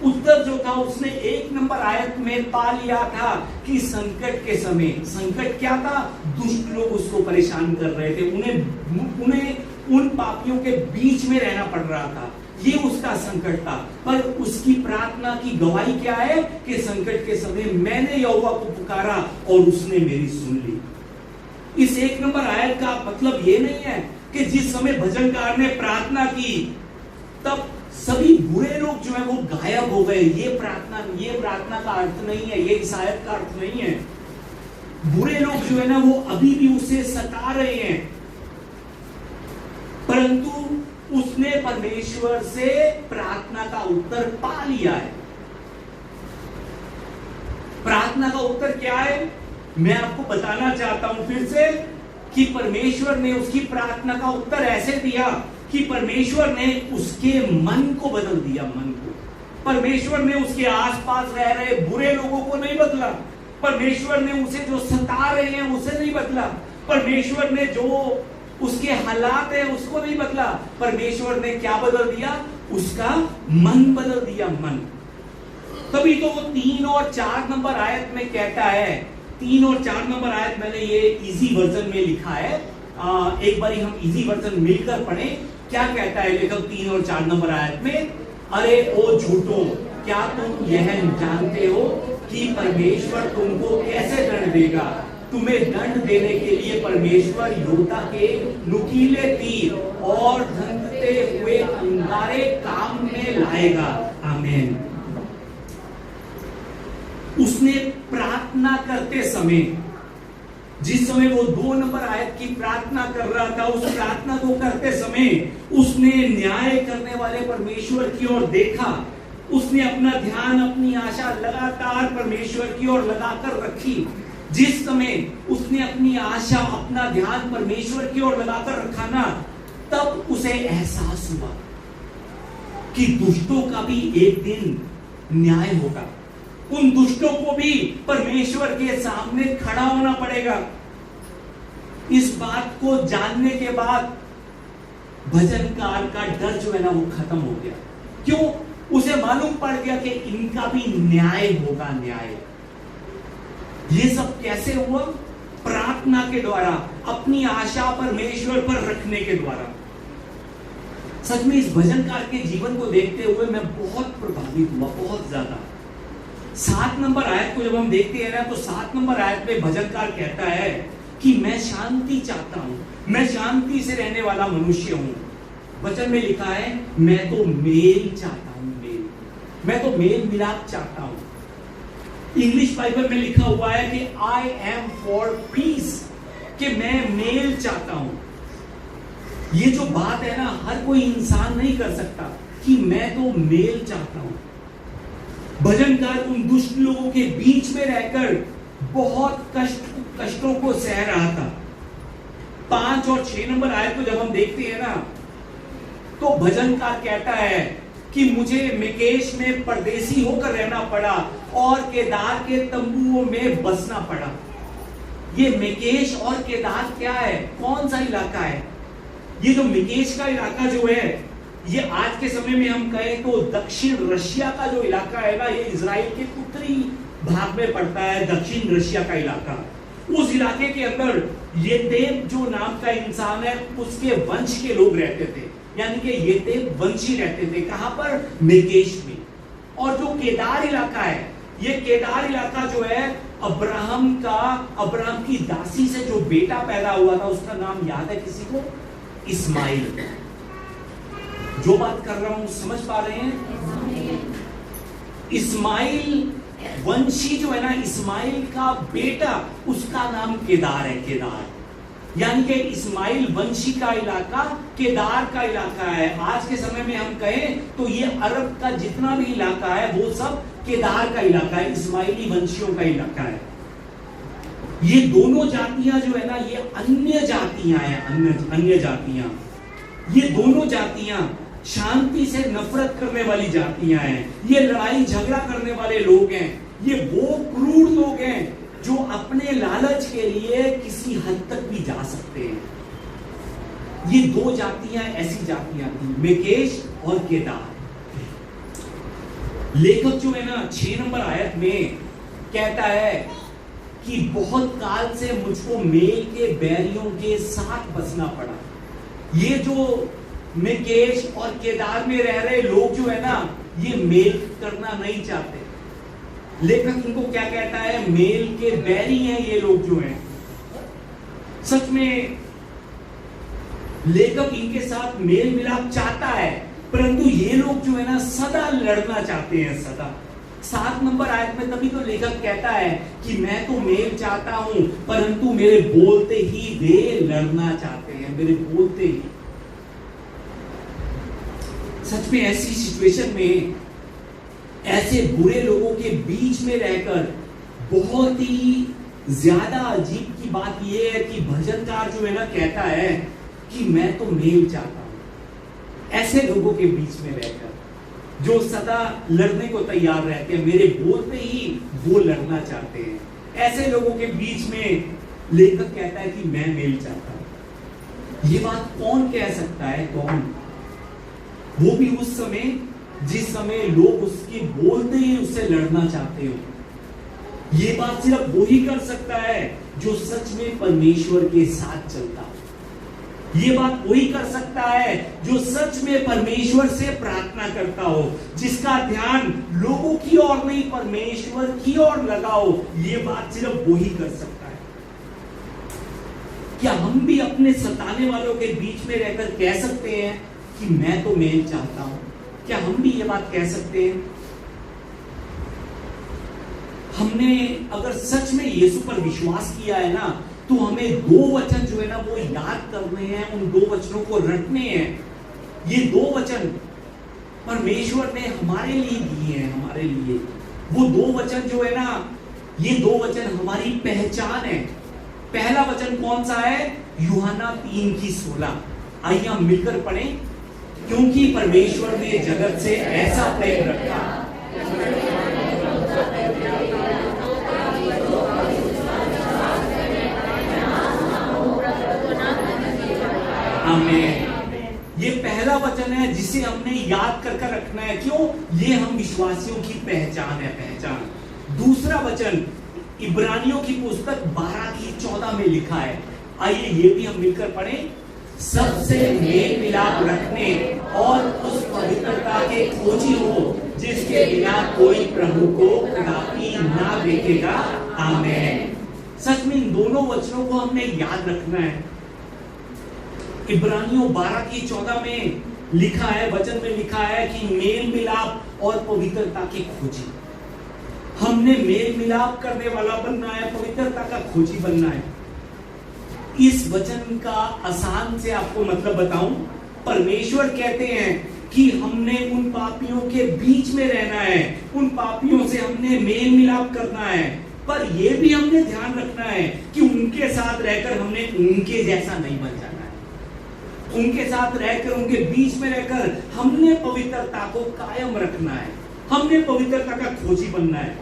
उत्तर जो था उसने 1 नंबर आयत में पा लिया था कि संकट के समय, संकट क्या था? दुष्ट लोग उसको परेशान कर रहे थे, उन्हें उन पापियों के बीच में रहना पड़ रहा था, ये उसका संकट था। पर उसकी प्रार्थना की गवाही क्या है कि संकट के समय मैंने यहोवा को पुकारा और उसने मेरी सुन ली। इस 1 नंबर आयत का मतलब ये नहीं है कि जिस समय भजनकार ने प्रार्थना की तब सभी बुरे लोग जो है वो गायब हो गए। ये प्रार्थना का अर्थ नहीं है, ये इस आयत का अर्थ नहीं है। बुरे लोग जो है ना वो अभी भी उसे सता रहे हैं, परंतु उसने परमेश्वर से प्रार्थना का उत्तर पा लिया है। प्रार्थना का उत्तर क्या है? मैं आपको बताना चाहता हूं फिर से कि परमेश्वर ने उसकी प्रार्थना का उत्तर ऐसे दिया कि परमेश्वर ने उसके मन को बदल दिया। मन को परमेश्वर ने उसके आसपास रह रहे बुरे लोगों को नहीं बदला, परमेश्वर ने उसे जो सता रहे हैं उसे नहीं बदला, परमेश्वर ने जो उसके हालात है उसको नहीं बदला। परमेश्वर ने क्या बदल दिया? उसका मन बदल दिया, मन। तभी तो वो 3 और 4 नंबर आयत में कहता है, 3 और 4 नंबर आयत मैंने ये इजी वर्जन में लिखा है, एक बार हम इजी वर्जन मिलकर पढ़ें। क्या कहता है लेखक 3 और 4 नंबर आयत में? अरे ओ झूठों, क्या तुम यह जानते हो कि परमेश्वर तुमको कैसे दंड देगा? तुम्हें दंड देने के लिए परमेश्वर योद्धा के नुकीले तीर और धंधते हुए अंगारे काम में लाएगा। आमीन। उसने प्रार्थना करते समय जिस समय वो 2 नंबर आयत की प्रार्थना कर रहा था, उस प्रार्थना को करते समय उसने न्याय करने वाले परमेश्वर की ओर देखा। उसने अपना ध्यान, अपनी आशा लगातार परमेश्वर की ओर लगाकर रखी। जिस समय उसने अपनी आशा, अपना ध्यान परमेश्वर की ओर लगाकर रखा ना, तब उसे एहसास हुआ कि दुष्टों का भी एक दिन न्याय होगा। उन दुष्टों को भी परमेश्वर के सामने खड़ा होना पड़ेगा। इस बात को जानने के बाद भजनकार का डर जो है ना वो खत्म हो गया। क्यों? उसे मालूम पड़ गया कि इनका भी न्याय होगा। न्याय ये सब कैसे हुआ? प्रार्थना के द्वारा, अपनी आशा परमेश्वर पर रखने के द्वारा। सच में इस भजनकार के जीवन को देखते हुए मैं बहुत प्रभावित हुआ, बहुत ज्यादा। 7 नंबर आयत को जब हम देखते हैं ना, तो 7 नंबर आयत में भजनकार कहता है कि मैं शांति चाहता हूं, मैं शांति से रहने वाला मनुष्य हूं। वचन में लिखा है मैं तो मेल चाहता हूं, मेल, मैं तो मेल मिलाप चाहता हूं। इंग्लिश बाइबल में लिखा हुआ है कि आई एम फॉर पीस, कि मैं मेल चाहता हूं। ये जो बात है ना, हर कोई इंसान नहीं कर सकता कि मैं तो मेल चाहता हूं। भजनकार उन दुष्ट लोगों के बीच में रहकर बहुत कष्टों को सह रहा था। 5 और 6 नंबर आयत को जब हम देखते हैं ना, तो भजनकार कहता है कि मुझे मिकेश में परदेसी होकर रहना पड़ा और केदार के तंबुओं में बसना पड़ा। ये मिकेश और केदार क्या है? कौन सा इलाका है? ये जो मिकेश का इलाका जो है, ये आज के समय में हम कहें तो दक्षिण रशिया का जो इलाका है ना, ये इजराइल के उत्तरी भाग में पड़ता है, दक्षिण रशिया का इलाका। उस इलाके के अंदर येतेब जो नाम का इंसान है, उसके वंश के लोग रहते थे, यानी कि येतेब वंशी रहते थे। कहां पर? मिकेश में। और जो केदार इलाका है, ये केदार इलाका जो है अब्राहम की दासी से जो बेटा पैदा हुआ था, उसका नाम याद है किसी को? इस्माइल। जो बात कर रहा हूं समझ पा रहे हैं? इस्माइल वंशी जो है ना, इस्माइल का बेटा, उसका नाम केदार है। केदार यानी कि इस्माइल वंशी का इलाका केदार का इलाका है। आज के समय में हम कहें तो ये अरब का जितना भी इलाका है वो सब केदार का इलाका है, इस्माइली वंशियों का इलाका है। ये दोनों जातियां जो है ना, ये अन्य जातियां हैं, अन्य जातियां। ये दोनों जातियां शांति से नफरत करने वाली जातियां हैं। ये लड़ाई झगड़ा करने वाले लोग हैं। ये वो क्रूर लोग हैं जो अपने लालच के लिए किसी हद तक भी जा सकते हैं। ये 2 जातियां ऐसी जातियां थी, मिकेश और केदार। लेखक जो है ना 6 नंबर आयत में कहता है कि बहुत काल से मुझको मेल के बैरियों के साथ बसना पड़ा। ये जो मिकेश और केदार में रह रहे लोग जो है ना, ये मेल करना नहीं चाहते। लेखक इनको क्या कहता है? मेल के बैरी हैं ये लोग जो हैं। सच में लेखक इनके साथ मेल मिलाप चाहता है, परंतु ये लोग जो है ना सदा लड़ना चाहते हैं, सदा। 7 नंबर आयत में तभी तो लेखक कहता है कि मैं तो मेल चाहता हूं, परंतु मेरे बोलते ही वे लड़ना चाहते हैं, मेरे बोलते ही। सच में ऐसी सिचुएशन में, ऐसे बुरे लोगों के बीच में रहकर बहुत ही ज्यादा अजीब की बात यह है कि भजनकार जो है ना कहता है कि मैं तो मेल चाहता हूं। ऐसे लोगों के बीच में रहकर जो सदा लड़ने को तैयार रहते हैं, मेरे बोलते ही वो लड़ना चाहते हैं, ऐसे लोगों के बीच में लेखक कहता है कि मैं मेल चाहता हूं। ये बात कौन कह सकता है? कौन? वो भी उस समय जिस समय लोग उसके बोलते ही उससे लड़ना चाहते हो। ये बात सिर्फ वो ही कर सकता है जो सच में परमेश्वर के साथ चलता हो। ये बात वही कर सकता है जो सच में परमेश्वर से प्रार्थना करता हो, जिसका ध्यान लोगों की ओर नहीं परमेश्वर की ओर लगा हो। ये बात सिर्फ वो ही कर सकता है। क्या हम भी अपने सताने वालों के बीच में रहकर कह सकते हैं कि मैं तो मेल चाहता हूं? क्या हम भी ये बात कह सकते हैं? हमने अगर सच में यीशु पर विश्वास किया है ना, तो हमें 2 वचन जो है ना वो याद करने हैं, उन 2 वचनों को रटने हैं। ये 2 वचन परमेश्वर ने हमारे लिए दिए हैं, हमारे लिए। वो 2 वचन जो है ना, ये 2 वचन हमारी पहचान है। पहला वचन कौन सा है? यूहन्ना 3:16। आइए हम मिलकर पढ़ें। क्योंकि परमेश्वर ने जगत से ऐसा प्रेम रखा। आमीन। ये पहला वचन है जिसे हमने याद कर रखना है। क्यों? ये हम विश्वासियों की पहचान है, पहचान। दूसरा वचन इब्रानियों की पुस्तक 12:14 में लिखा है। आइए ये भी हम मिलकर पढ़ें। सबसे मेल मिलाप रखने और उस पवित्रता के खोजी हो जिसके बिना कोई प्रभु को कदापि ना देखेगा। आमीन। सच में इन दोनों वचनों को हमने याद रखना है। इब्रानियों 12:14 में लिखा है, वचन में लिखा है कि मेल मिलाप और पवित्रता की खोजी। हमने मेल मिलाप करने वाला बनना है, पवित्रता का खोजी बनना है। इस वचन का आसान से आपको मतलब बताऊं। परमेश्वर कहते हैं कि हमने उन पापियों के बीच में रहना है, उन पापियों से हमने मेल मिलाप करना है, पर यह भी हमने ध्यान रखना है कि उनके साथ रहकर हमने उनके जैसा नहीं बन जाना है। उनके साथ रहकर, उनके बीच में रहकर हमने पवित्रता को कायम रखना है, हमने पवित्रता का खोजी बनना है।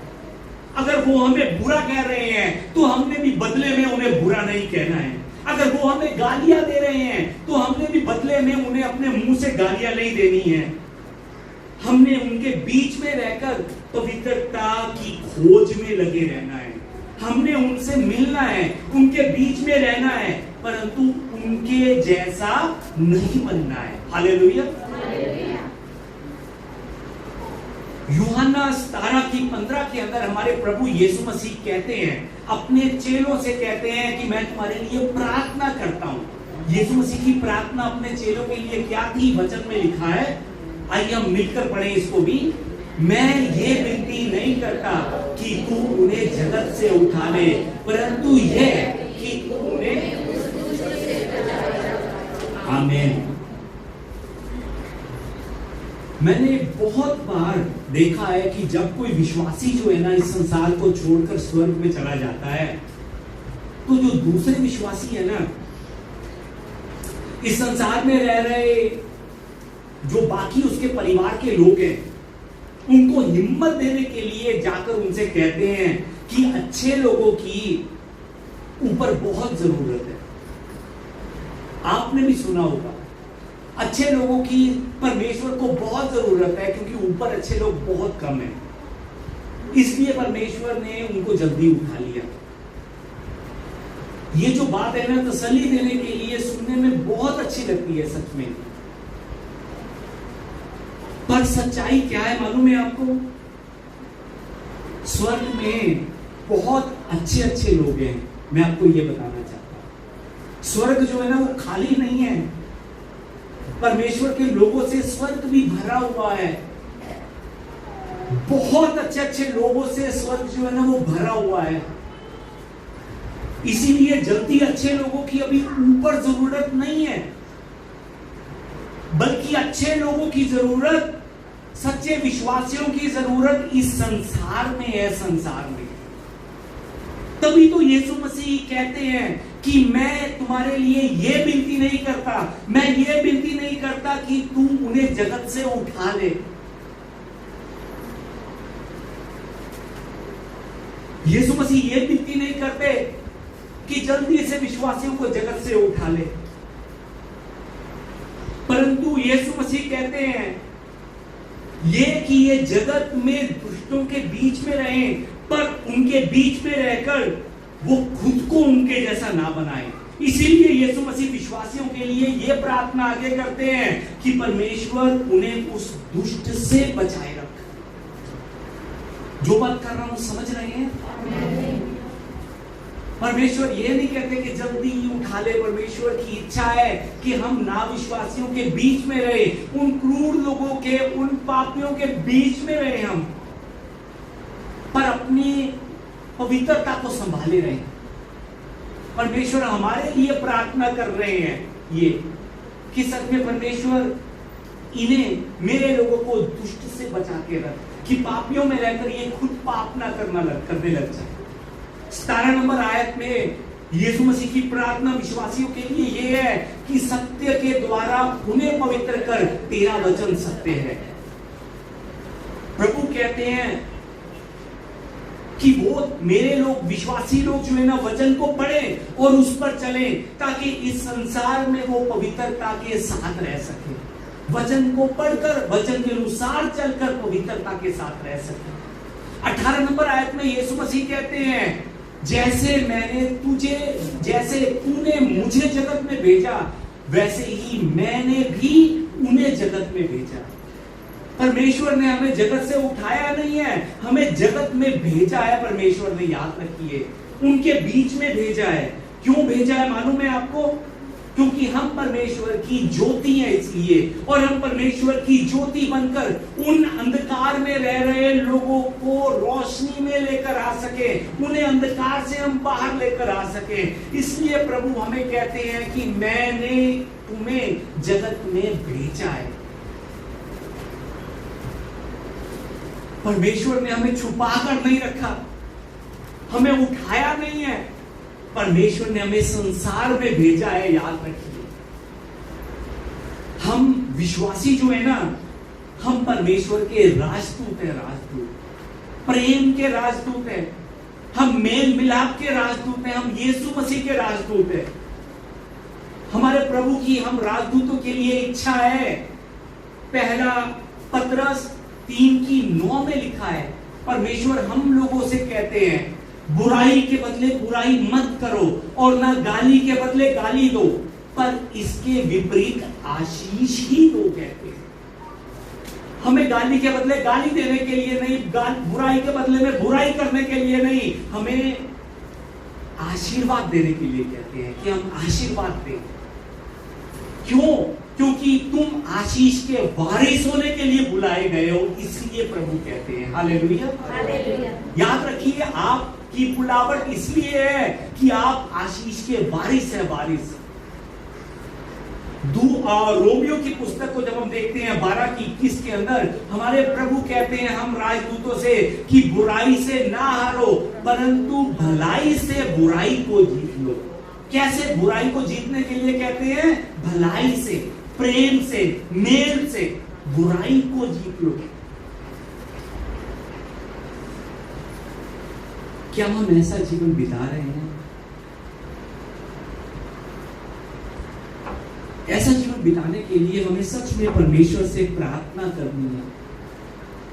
अगर वो हमें बुरा कह रहे हैं तो हमने भी बदले में उन्हें बुरा नहीं कहना है। अगर वो हमें गालियां दे रहे हैं तो हमने भी बदले में उन्हें अपने मुंह से गालियां नहीं देनी है। हमने उनके बीच में रहकर पवित्रता की खोज में लगे रहना है। हमने उनसे मिलना है, उनके बीच में रहना है, परंतु उनके जैसा नहीं बनना है। हालेलुया। यूहन्ना 17:15 के अंदर हमारे प्रभु यीशु मसीह कहते हैं, अपने चेलों से कहते हैं कि मैं तुम्हारे लिए प्रार्थना करता हूं। यीशु मसीह की प्रार्थना अपने चेलों के लिए क्या थी? वचन में लिखा है। आइए हम मिलकर पढ़ें इसको भी। मैं ये विनती नहीं करता कि तू उन्हें जगत से उठा ले, परंतु यह कि तू उन्हें। आमीन। मैंने बहुत बार देखा है कि जब कोई विश्वासी जो है ना इस संसार को छोड़कर स्वर्ग में चला जाता है, तो जो दूसरे विश्वासी है ना, इस संसार में रह रहे जो बाकी उसके परिवार के लोग हैं, उनको हिम्मत देने के लिए जाकर उनसे कहते हैं कि अच्छे लोगों की ऊपर बहुत जरूरत है। आपने भी सुना होगा, अच्छे लोगों की परमेश्वर को बहुत जरूरत है, क्योंकि ऊपर अच्छे लोग बहुत कम हैं। इसलिए परमेश्वर ने उनको जल्दी उठा लिया। ये जो बात है ना, तसल्ली देने के लिए सुनने में बहुत अच्छी लगती है सच में, पर सच्चाई क्या है मालूम है आपको? स्वर्ग में बहुत अच्छे अच्छे लोग हैं। मैं आपको ये बताना चाहता हूं, स्वर्ग जो है ना वो खाली नहीं है। परमेश्वर के लोगों से स्वर्ग भी भरा हुआ है। बहुत अच्छे अच्छे लोगों से स्वर्ग जो है ना वो भरा हुआ है। इसीलिए जल्दी अच्छे लोगों की अभी ऊपर जरूरत नहीं है, बल्कि अच्छे लोगों की जरूरत, सच्चे विश्वासियों की जरूरत इस संसार में है, संसार में। तभी तो यीशु मसीह कहते हैं कि मैं तुम्हारे लिए ये विनती नहीं करता, मैं ये विनती नहीं करता कि तू उन्हें जगत से उठा ले। यीशु मसीह ये विनती नहीं करते कि जल्दी से विश्वासियों को जगत से उठा ले, परंतु यीशु मसीह कहते हैं ये कि ये जगत में दुष्टों के बीच में रहें, पर उनके बीच में रहकर वो खुद को उनके जैसा ना बनाए। इसीलिए यीशु मसीह विश्वासियों के लिए ये प्रार्थना आगे करते हैं कि परमेश्वर उन्हें उस दुष्ट से बचाए रख। जो बात कर रहा हूं समझ रहे हैं? परमेश्वर ये नहीं कहते कि जल्दी उठा ले। परमेश्वर की इच्छा है कि हम नाविश्वासियों के बीच में रहे, उन क्रूर लोगों के, उन पापियों के बीच में रहे हम, पर अपनी पवित्रता को संभाले रहे। परमेश्वर हमारे लिए प्रार्थना कर रहे हैं ये कि सच में परमेश्वर इन्हें, मेरे लोगों को दुष्ट से बचा के रख, कि पापियों में रहकर ये खुद पाप ना करने लग जाए। 17 नंबर आयत में यीशु मसीह की प्रार्थना विश्वासियों के लिए ये है कि सत्य के द्वारा उन्हें पवित्र कर, तेरा वचन सत्य है। प्रभु कहते हैं कि वो मेरे लोग, विश्वासी लोग जो है ना, वचन को पढ़ें और उस पर चलें, ताकि इस संसार में वो पवित्रता के साथ रह सके। वचन को पढ़कर, वचन के अनुसार चलकर पवित्रता के साथ रह सके। 18 नंबर आयत में यीशु मसीह कहते हैं, जैसे तूने मुझे जगत में भेजा, वैसे ही मैंने भी उन्हें जगत में भेजा। परमेश्वर ने हमें जगत से उठाया नहीं है, हमें जगत में भेजा है। परमेश्वर ने, याद रखिए, उनके बीच में भेजा है। क्यों भेजा है मालूम है आपको? क्योंकि हम परमेश्वर की ज्योति हैं इसलिए, और हम परमेश्वर की ज्योति बनकर उन अंधकार में रह रहे लोगों को रोशनी में लेकर आ सके, उन्हें अंधकार से हम बाहर लेकर आ सके। इसलिए प्रभु हमें कहते हैं कि मैंने तुम्हें जगत में भेजा है। परमेश्वर ने हमें छुपा कर नहीं रखा, हमें उठाया नहीं है, परमेश्वर ने हमें संसार में भेजा है। याद रखिए, हम विश्वासी जो है ना, हम परमेश्वर के राजदूत हैं, राजदूत, प्रेम के राजदूत हैं, हम मेल मिलाप के राजदूत हैं, हम यीशु मसीह के राजदूत हैं। हमारे प्रभु की हम राजदूतों के लिए इच्छा है। पहला पतरस 3:9 में लिखा है, परमेश्वर हम लोगों से कहते हैं, बुराई के बदले बुराई मत करो और ना गाली के बदले गाली दो, पर इसके विपरीत आशीष ही दो। कहते हैं हमें गाली के बदले गाली देने के लिए नहीं, बुराई के बदले में बुराई करने के लिए नहीं, हमें आशीर्वाद देने के लिए कहते हैं कि हम आशीर्वाद दें। क्यों? क्योंकि तुम आशीष के वारिस होने के लिए बुलाए गए हो, इसलिए प्रभु कहते हैं। Hallelujah, hallelujah. याद रखिए, आपकी बुलावट इसलिए है कि आप आशीष के वारिस हैं, वारिस। रोमियो की पुस्तक को जब हम देखते हैं 12:21 के अंदर, हमारे प्रभु कहते हैं हम राजदूतों से कि बुराई से ना हारो, परंतु भलाई से बुराई को जीत लो। कैसे बुराई को जीतने के लिए कहते हैं? भलाई से, प्रेम से, मेल से बुराई को जीत लो। क्या हम ऐसा जीवन बिता रहे हैं? ऐसा जीवन बिताने के लिए हमें सच में परमेश्वर से प्रार्थना करनी है।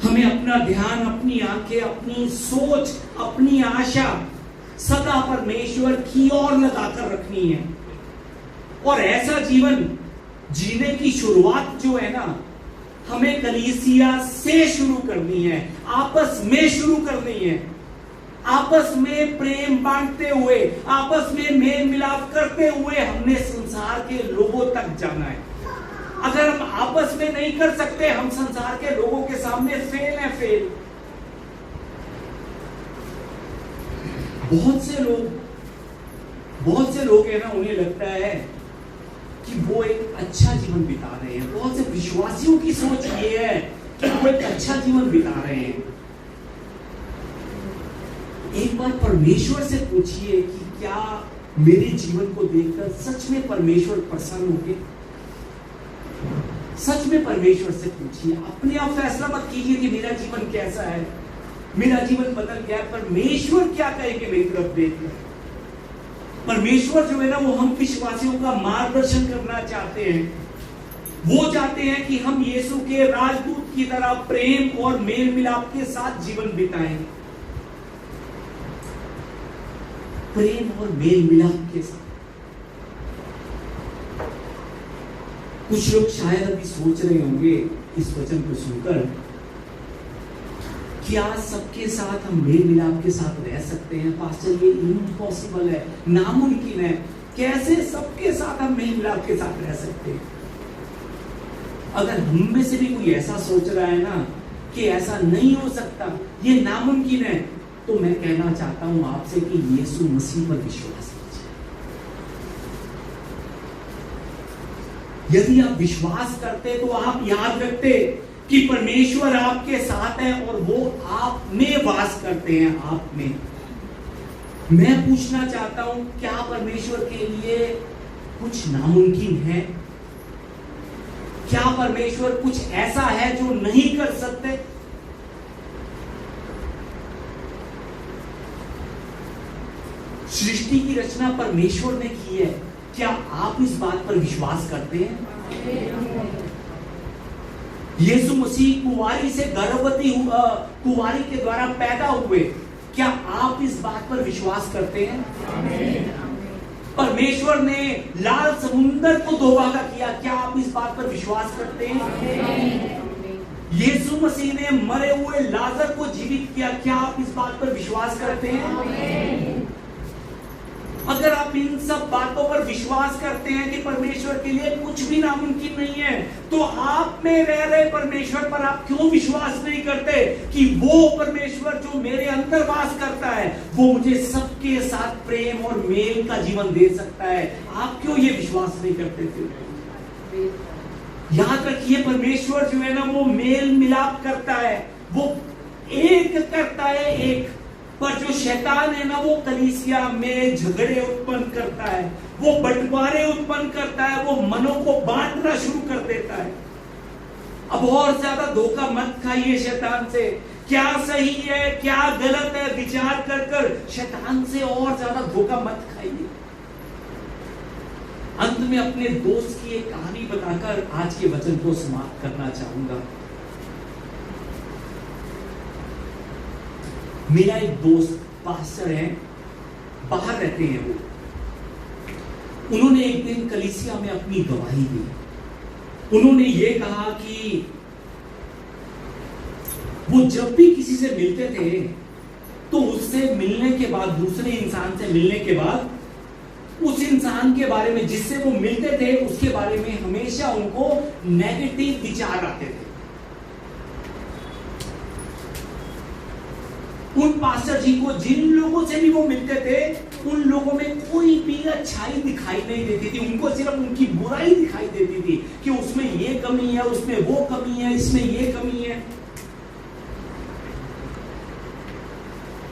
हमें अपना ध्यान, अपनी आंखें, अपनी सोच, अपनी आशा सदा परमेश्वर की ओर लगाकर रखनी है। और ऐसा जीवन जीने की शुरुआत जो है ना, हमें कलीसिया से शुरू करनी है, आपस में शुरू करनी है। आपस में प्रेम बांटते हुए, आपस में मेल मिलाप करते हुए हमने संसार के लोगों तक जाना है। अगर हम आपस में नहीं कर सकते, हम संसार के लोगों के सामने फेल हैं, फेल। बहुत से लोग है ना, उन्हें लगता है कि वो एक अच्छा जीवन बिता रहे हैं। बहुत से विश्वासियों की सोच ये है कि वो एक अच्छा जीवन बिता रहे हैं। एक बार परमेश्वर से पूछिए कि क्या मेरे जीवन को देखकर सच में परमेश्वर प्रसन्न होंगे? सच में परमेश्वर से पूछिए। अपने आप फैसला मत कीजिए कि मेरा जीवन कैसा है, मेरा जीवन बदल गया। परमेश्वर क्या कहेंगे मेरी तरफ देखकर? परमेश्वर जो है ना, वो हम विश्वासियों का मार्गदर्शन करना चाहते हैं। वो चाहते हैं कि हम यीशु के राजदूत की तरह प्रेम और मेल मिलाप के साथ जीवन बिताएं। प्रेम और मेल मिलाप के साथ। कुछ लोग शायद अभी सोच रहे होंगे इस वचन को सुनकर, क्या सबके साथ हम मेल मिलाप के साथ रह सकते हैं? पास्टर, ये इम्पॉसिबल है, नामुमकिन है। कैसे सबके साथ हम मेल मिलाप के साथ रह सकते हैं? अगर हम में से भी कोई ऐसा सोच रहा है ना कि ऐसा नहीं हो सकता, ये नामुमकिन है, तो मैं कहना चाहता हूं आपसे कि यीशु मसीह पर विश्वास कीजिए। यदि आप विश्वास करते तो आप याद रखते कि परमेश्वर आपके साथ है और वो आप में वास करते हैं, आप में। मैं पूछना चाहता हूं, क्या परमेश्वर के लिए कुछ नामुमकिन है? क्या परमेश्वर कुछ ऐसा है जो नहीं कर सकते? सृष्टि की रचना परमेश्वर ने की है, क्या आप इस बात पर विश्वास करते हैं? यीशु मसीह कुंवारी से गर्भवती हुआ, कुंवारी के द्वारा पैदा हुए, क्या आप इस बात पर विश्वास करते हैं? परमेश्वर ने लाल समुद्र को दो भागा किया, क्या आप इस बात पर विश्वास करते हैं? यीशु मसीह ने मरे हुए लाजर को जीवित किया, क्या आप इस बात पर विश्वास करते हैं? अगर आप इन सब बातों पर विश्वास करते हैं कि परमेश्वर के लिए कुछ भी नामुमकिन नहीं है, तो आप में रह रहे परमेश्वर पर आप क्यों विश्वास नहीं करते कि वो परमेश्वर जो मेरे अंदर वास करता है वो मुझे सबके साथ प्रेम और मेल का जीवन दे सकता है? आप क्यों ये विश्वास नहीं करते थे? याद रखिए, परमेश्वर जो है ना वो मेल मिलाप करता है, वो एक करता है, एक। पर जो शैतान है ना वो कलीसिया में झगड़े उत्पन्न करता है, वो बंटवारे उत्पन्न करता है, वो मनों को बांटना शुरू कर देता है। अब और ज्यादा धोखा मत खाइए शैतान से, क्या सही है क्या गलत है विचार कर कर शैतान से और ज्यादा धोखा मत खाइए। अंत में अपने दोस्त की एक कहानी बताकर आज के वचन को समाप्त करना चाहूंगा। मेरा एक दोस्त पास्टर है, बाहर रहते हैं वो। उन्होंने एक दिन कलीसिया में अपनी गवाही दी। उन्होंने ये कहा कि वो जब भी किसी से मिलते थे तो उससे मिलने के बाद, दूसरे इंसान से मिलने के बाद, उस इंसान के बारे में जिससे वो मिलते थे उसके बारे में हमेशा उनको नेगेटिव विचार आते थे। उन पास्टर जी को जिन लोगों से भी वो मिलते थे उन लोगों में कोई भी अच्छाई दिखाई नहीं देती थी, उनको सिर्फ उनकी बुराई दिखाई देती थी कि उसमें ये कमी है, उसमें वो कमी है, इसमें ये कमी है।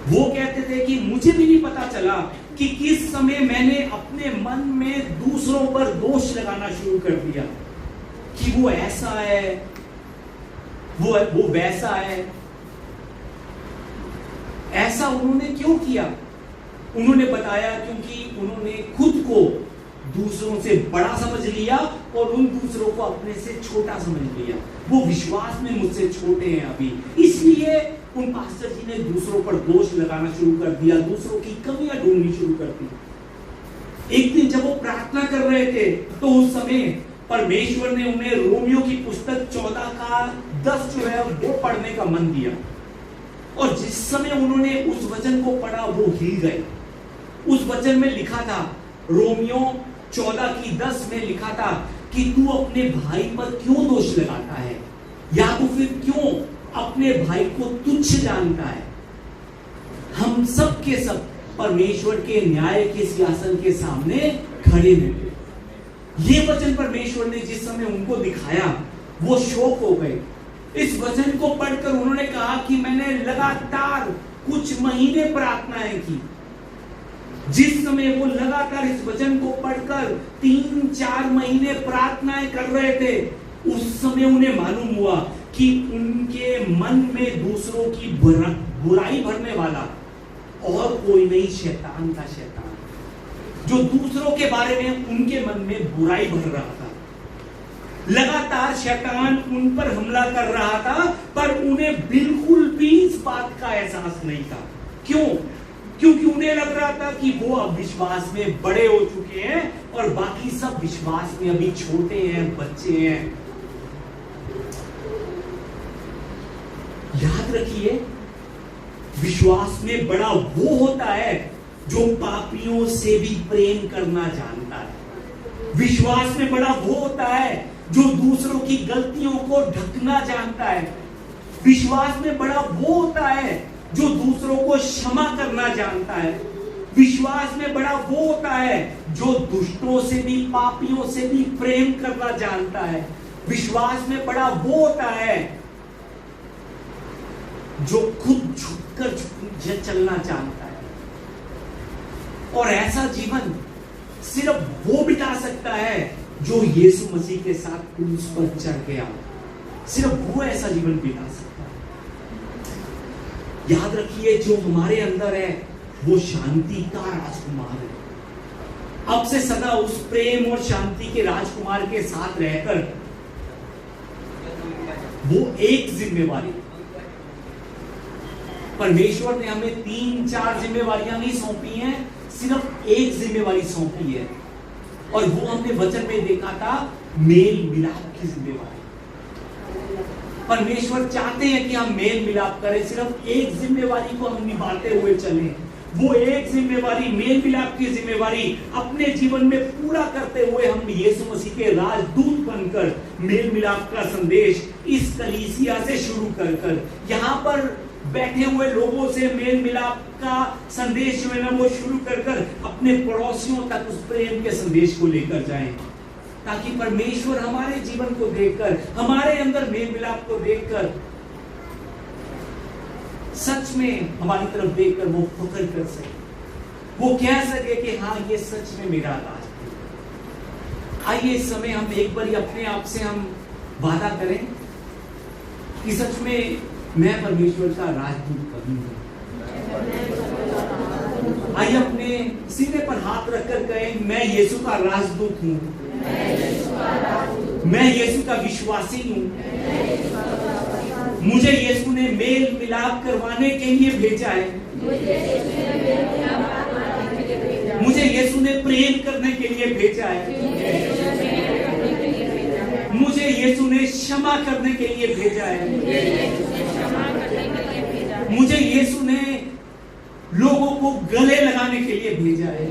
वो कहते थे कि मुझे भी नहीं पता चला कि किस समय मैंने अपने मन में दूसरों पर दोष लगाना शुरू कर दिया कि वो ऐसा है, वो वैसा है। ऐसा उन्होंने क्यों किया? उन्होंने बताया क्योंकि उन्होंने खुद को दूसरों से बड़ा समझ लिया और उन दूसरों को अपने से छोटा समझ लिया। वो विश्वास में मुझसे छोटे हैं अभी, इसलिए उन पास्टर जी ने दूसरों पर दोष लगाना शुरू कर दिया, दूसरों की कमियां ढूंढनी शुरू कर दी। एक दिन जब वो प्रार्थना कर रहे थे तो उस समय परमेश्वर ने उन्हें रोमियो की पुस्तक 14 का 10 जो है वो पढ़ने का मन दिया। और जिस समय उन्होंने उस वचन को पढ़ा वो हिल गए। उस वचन में लिखा था, रोमियो 14 की 10 में लिखा था कि तू अपने भाई पर क्यों दोष लगाता है, या तो फिर क्यों अपने भाई को तुच्छ जानता है। हम सब के सब परमेश्वर के न्याय के सिंहासन के सामने खड़े हैं। ये वचन परमेश्वर ने जिस समय उनको दिखाया वो शौक हो गए। इस वचन को पढ़कर उन्होंने कहा कि मैंने लगातार कुछ महीने प्रार्थनाएं की। जिस समय वो लगातार इस वचन को पढ़कर 3-4 महीने प्रार्थनाएं कर रहे थे, उस समय उन्हें मालूम हुआ कि उनके मन में दूसरों की बुराई भरने वाला और कोई नहीं, शैतान था। शैतान जो दूसरों के बारे में उनके मन में बुराई भर रहा था। लगातार शैतान उन पर हमला कर रहा था, पर उन्हें बिल्कुल भी इस बात का एहसास नहीं था। क्यों? क्योंकि उन्हें लग रहा था कि वो अब विश्वास में बड़े हो चुके हैं और बाकी सब विश्वास में अभी छोटे हैं, बच्चे हैं। याद रखिए, विश्वास में बड़ा वो होता है जो पापियों से भी प्रेम करना जानता है। विश्वास में बड़ा वो होता है जो दूसरों की गलतियों को ढकना जानता है। विश्वास में बड़ा वो होता है जो दूसरों को क्षमा करना जानता है। विश्वास में बड़ा वो होता है जो दुष्टों से भी, पापियों से भी प्रेम करना जानता है। विश्वास में बड़ा वो होता है जो खुद झुककर चलना जानता है। और ऐसा जीवन सिर्फ वो बिता सकता है जो यीशु मसीह के साथ क्रूस पर चढ़ गया। सिर्फ वो ऐसा जीवन बिता सकता है। याद रखिए, जो हमारे अंदर है वो शांति का राजकुमार है। अब से सदा उस प्रेम और शांति के राजकुमार के साथ रहकर वो एक जिम्मेवारी, परमेश्वर ने हमें 3-4 जिम्मेवारियां नहीं सौंपी हैं, सिर्फ एक जिम्मेवारी सौंपी है। और वो हमने वचन में देखा था, मेल मिलाप की जिम्मेवारी। परमेश्वर चाहते हैं कि हम मेल मिलाप करें, सिर्फ एक जिम्मेवारी को हम निभाते हुए चलें। वो एक जिम्मेवारी, मेल मिलाप की जिम्मेवारी अपने जीवन में पूरा करते हुए हम यीशु मसीह के राजदूत बनकर मेल मिलाप का संदेश इस कलीसिया से शुरू कर यहाँ पर बैठे हुए लोगों से मेल मिलाप का संदेश जो है ना वो शुरू कर अपने पड़ोसियों तक उस प्रेम के संदेश को लेकर जाएं, ताकि परमेश्वर हमारे जीवन को देखकर, हमारे अंदर मेल मिलाप को देखकर, सच में हमारी तरफ देखकर वो फख्र कर सके, वो कह सके कि हाँ, ये सच में मेरा राज है। आइए इस समय हम एक बार अपने आप से हम वादा करें कि सच में मैं परमेश्वर का राजदूत बनूंगा। आइए अपने सीने पर हाथ रखकर कहें, मैं यीशु का राजदूत हूँ, मैं यीशु का विश्वासी हूँ। मुझे यीशु ने मेल मिलाप करवाने के लिए भेजा है। मुझे यीशु ने प्रेम करने के लिए भेजा है। मुझे यीशु ने क्षमा करने के लिए भेजा है। मुझे यीशु ने लोगों को गले लगाने के लिए भेजा है।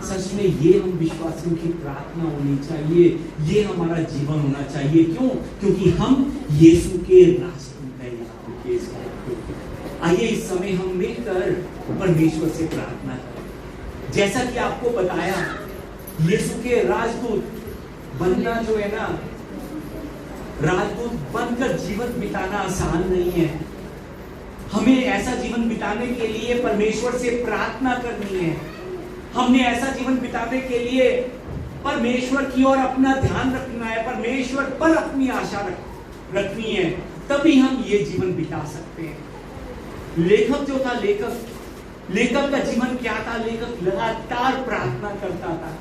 सच में ये हम विश्वासियों की प्रार्थना होनी चाहिए, ये हमारा जीवन होना चाहिए। क्यों? क्योंकि हम यीशु के राजदूत हैं। आइए इस समय हम मिलकर परमेश्वर से प्रार्थना करें। जैसा कि आपको बताया, यीशु के राजदूत बनना जो है ना, राजदूत बनकर जीवन बिताना आसान नहीं है। हमें ऐसा जीवन बिताने के लिए परमेश्वर से प्रार्थना करनी है। हमने ऐसा जीवन बिताने के लिए परमेश्वर की ओर अपना ध्यान रखना है, परमेश्वर पर अपनी आशा रखनी है, तभी हम ये जीवन बिता सकते हैं। लेखक जो था, लेखक का जीवन क्या था? लेखक लगातार प्रार्थना करता था।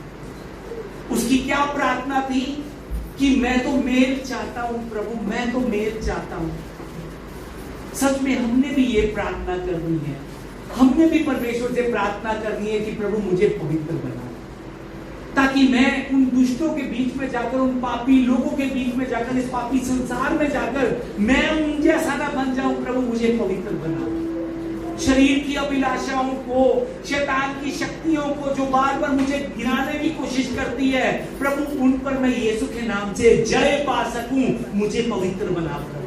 उसकी क्या प्रार्थना थी? कि मैं तो मेल चाहता हूं प्रभु, मैं तो मेल चाहता हूं। सच में हमने भी ये प्रार्थना करनी है। हमने भी परमेश्वर से प्रार्थना करनी है कि प्रभु मुझे पवित्र बना, ताकि मैं उन दुष्टों के बीच में जाकर, उन पापी लोगों के बीच में जाकर, इस पापी संसार में जाकर मैं उन जैसा ना बन जाऊं। प्रभु मुझे पवित्र बना। शरीर की अभिलाषाओं को, शैतान की शक्तियों को जो बार बार मुझे गिराने की कोशिश करती है, प्रभु उन पर मैं यीशु के नाम से जय पा सकूं। मुझे पवित्र बना प्रभु।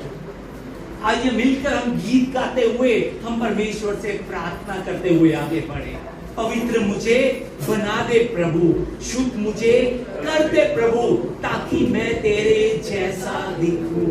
आइए मिलकर हम गीत गाते हुए हम परमेश्वर से प्रार्थना करते हुए आगे बढ़े। पवित्र मुझे बना दे प्रभु, शुद्ध मुझे कर दे प्रभु, ताकि मैं तेरे जैसा दिखूं।